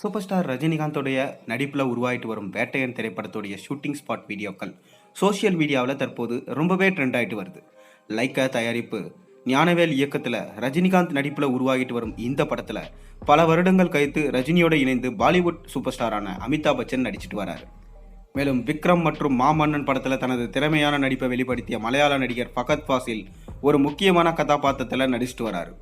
Super star ரஜினிகாந்தோடைய நடிப்பில் உருவாயிட்டு வரும் Vettaiyan திரைப்படத்துடைய shooting spot வீடியோக்கள் சோஷியல் மீடியாவில் தற்போது ரொம்பவே ட்ரெண்ட் ஆகிட்டு வருது. லைக்கா தயாரிப்பு ஞானவேல் இயக்கத்தில் ரஜினிகாந்த் நடிப்பில் உருவாகிட்டு வரும் இந்த படத்தில் பல வருடங்கள் கழித்து ரஜினியோடு இணைந்து பாலிவுட் சூப்பர் ஸ்டாரான அமிதாப் பச்சன் நடிச்சிட்டு வராரு. மேலும் விக்ரம் மற்றும் மாமன்னன் படத்தில் தனது திறமையான நடிப்பை வெளிப்படுத்திய மலையாள நடிகர் ஃபகத் ஃபாசில் ஒரு முக்கியமான கதாபாத்திரத்தில் நடிச்சிட்டு வராரு.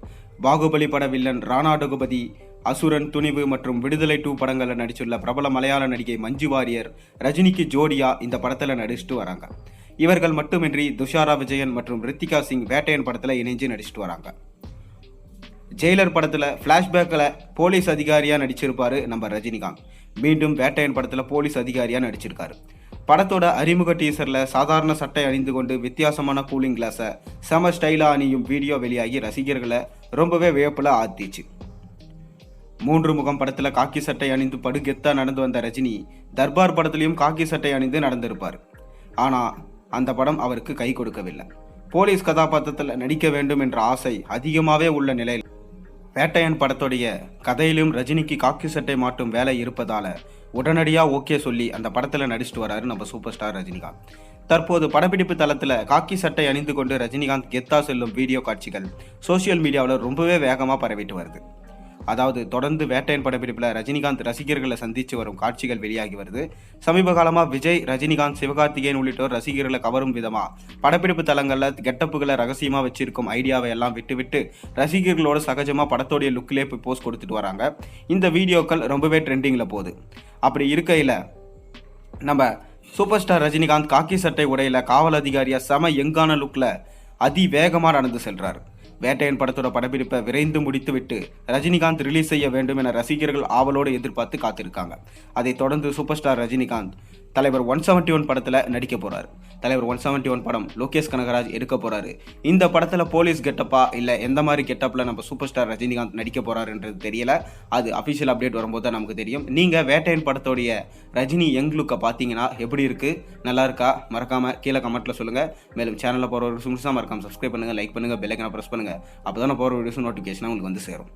பாகுபலி பட வில்லன் ராணா டகுபதி, அசுரன், துணிவு மற்றும் விடுதலை 2 படங்களில் நடிச்சுள்ள பிரபல மலையாள நடிகை மஞ்சு வாரியர் ரஜினிக்கு ஜோடியா இந்த படத்தில் நடிச்சுட்டு வராங்க. இவர்கள் மட்டுமின்றி துஷாரா விஜயன் மற்றும் ரித்திகா சிங் வேட்டையன் படத்தில் இணைஞ்சு நடிச்சுட்டு வராங்க. ஜெயிலர் படத்தில் ஃப்ளாஷ்பேக்கில் போலீஸ் அதிகாரியாக நடிச்சிருப்பாரு நம்ம ரஜினிகாந்த். மீண்டும் வேட்டையன் படத்தில் போலீஸ் அதிகாரியாக நடிச்சிருக்காரு. படத்தோட அறிமுக டீசரில் சாதாரண சட்டை அணிந்து கொண்டு வித்தியாசமான கூலிங் கிளாஸை செம ஸ்டைலாக அணியும் வீடியோ வெளியாகி ரசிகர்களை ரொம்பவே வியப்பில் ஆத்திச்சு. 3 முகம் படத்தில் காக்கி சட்டை அணிந்து படுகெத்தா நடந்து வந்த ரஜினி தர்பார் படத்திலையும் காக்கி சட்டை அணிந்து நடந்திருப்பார். ஆனால் அந்த படம் அவருக்கு கை கொடுக்கவில்லை. போலீஸ் கதாபாத்திரத்தில் நடிக்க வேண்டும் என்ற ஆசை அதிகமாகவே உள்ள நிலையில் வேட்டையன் படத்துடைய கதையிலும் ரஜினிக்கு காக்கி சட்டை மாட்டும் வேலை இருப்பதால் உடனடியாக ஓகே சொல்லி அந்த படத்தில் நடிச்சிட்டு வராரு நம்ம சூப்பர் ஸ்டார் ரஜினிகாந்த். தற்போது படப்பிடிப்பு தளத்தில் காக்கி சட்டை அணிந்து கொண்டு ரஜினிகாந்த் கெத்தா செல்லும் வீடியோ காட்சிகள் சோசியல் மீடியாவில் ரொம்பவே வேகமாக பரவிட்டு வருது. அதாவது தொடர்ந்து வேட்டையன் படப்பிடிப்பில் ரஜினிகாந்த் ரசிகர்களை சந்தித்து வரும் காட்சிகள் வெளியாகி வருது. சமீப காலமாக விஜய், ரஜினிகாந்த், சிவகார்த்திகேயன் உள்ளிட்டோர் ரசிகர்களை கவரும் விதமாக படப்பிடிப்பு தளங்களில் கெட்டப்புகளை ரகசியமாக வச்சிருக்கும் ஐடியாவை எல்லாம் விட்டு ரசிகர்களோட சகஜமாக படத்தோடைய லுக்கிலே போய் போஸ்ட் கொடுத்துட்டு வராங்க. இந்த வீடியோக்கள் ரொம்பவே ட்ரெண்டிங்கில் போகுது. அப்படி இருக்கையில் நம்ம சூப்பர் ஸ்டார் ரஜினிகாந்த் காக்கி சட்டை உடையில காவல் அதிகாரியாக செம யங்கான லுக்கில் அதிவேகமாக நடந்து செல்றாரு. வேட்டையன் படத்தோட படப்பிடிப்பை விரைந்து முடித்துவிட்டு ரஜினிகாந்த் ரிலீஸ் செய்ய வேண்டும் என ரசிகர்கள் ஆவலோடு எதிர்பார்த்து காத்திருக்காங்க. அதைத் தொடர்ந்து சூப்பர் ஸ்டார் ரஜினிகாந்த் தலைவர் 171 படத்தில் நடிக்க போறாரு. தலைவர் 171 படம் லோகேஷ் கனகராஜ் எடுக்க போறாரு. இந்த படத்தில் போலீஸ் கெட்டப்பா இல்லை எந்த மாதிரி கெட்டப்பில் நம்ம சூப்பர் ஸ்டார் ரஜினிகாந்த் நடிக்க போறாருன்றது தெரியல. அது அஃபிஷியல் அப்டேட் வரும்போது தான் நமக்கு தெரியும். நீங்கள் வேட்டையன் படத்தோடைய ரஜினி யங் லுக்கை பார்த்தீங்கன்னா எப்படி இருக்கு, நல்லா இருக்கா? மறக்காம கீழே கமெண்ட்ல சொல்லுங்க. மேலும் சேனலில் போகிற ஒரு மறக்காம சப்ஸ்கிரைப் பண்ணுங்க, லைக் பண்ணுங்க, பெல் ஐகானை பிரஸ் பண்ணுங்க. அப்போ தான் போகிற வீடியோஸ் நோட்டிஃபிகேஷன் உங்களுக்கு வந்து சேரும்.